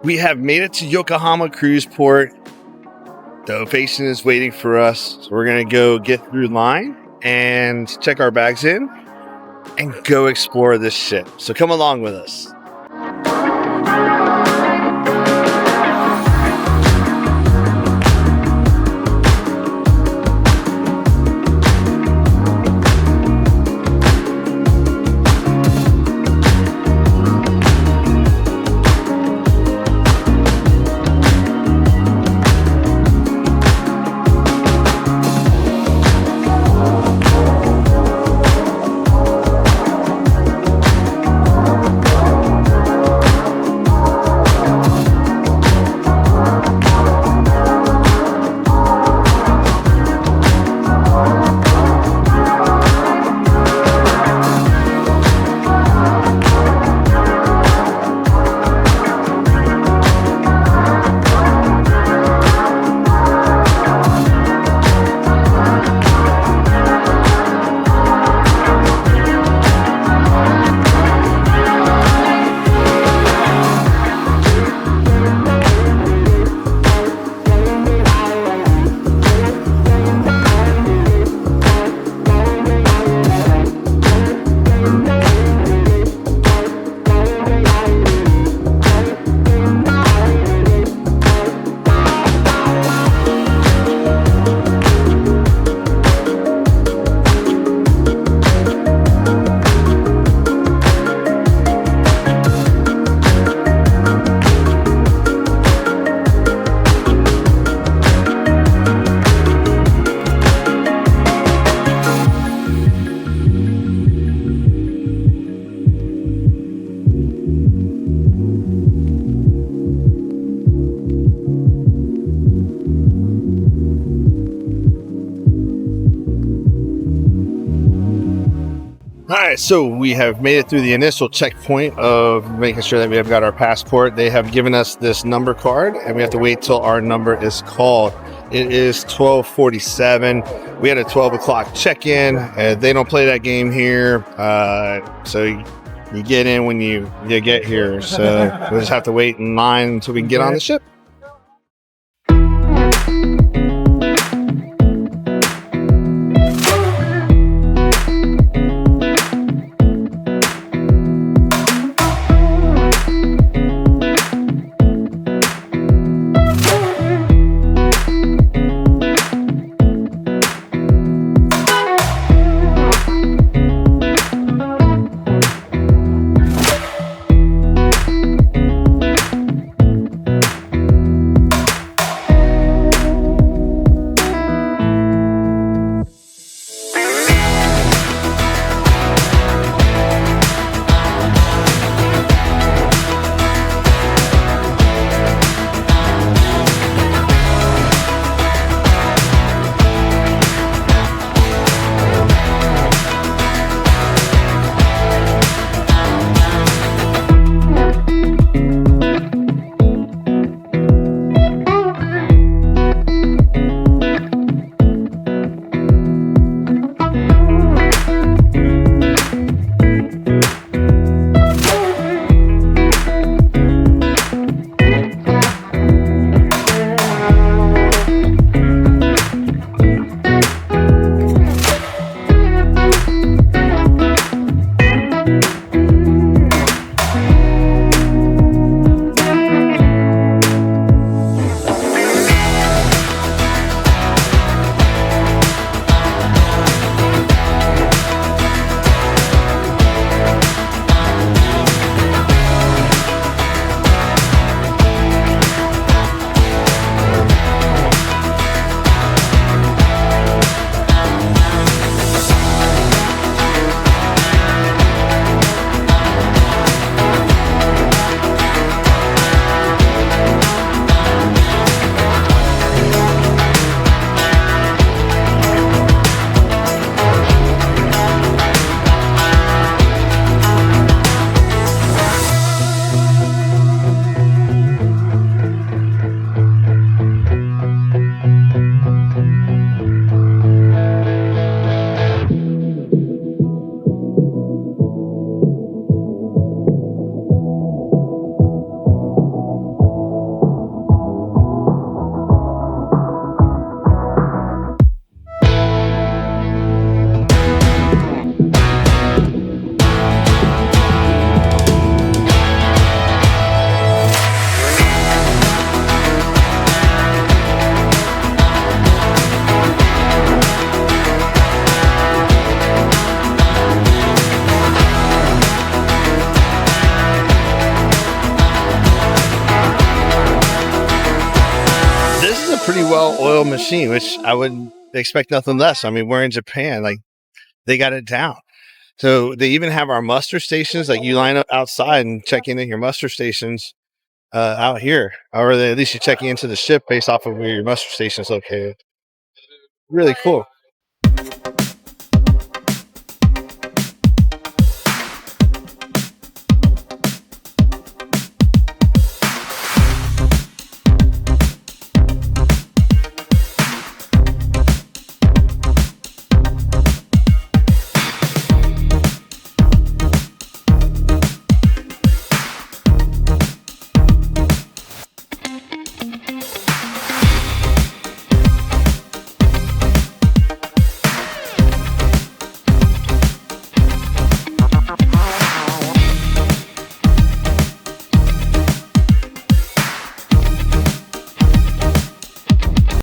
We have made it to Yokohama Cruise Port. The Ovation is waiting for us. So we're going to go get through line and check our bags in and go explore this ship. So come along with us. All right, so we have made it through the initial checkpoint of making sure that we have got our passport. They have given us this number card, and we have to wait till our number is called. It is 12:47. We had a 12 o'clock check-in. They don't play that game here, so you get in when you get here. So we'll just have to wait in line until we can get on the ship. well-oiled machine, which I would expect nothing less. I mean, we're in Japan, like they got it down. So they even have our muster stations. Like you line up outside and check in at your muster stations out here, or at least you're checking into the ship based off of where your muster station is located. Really cool.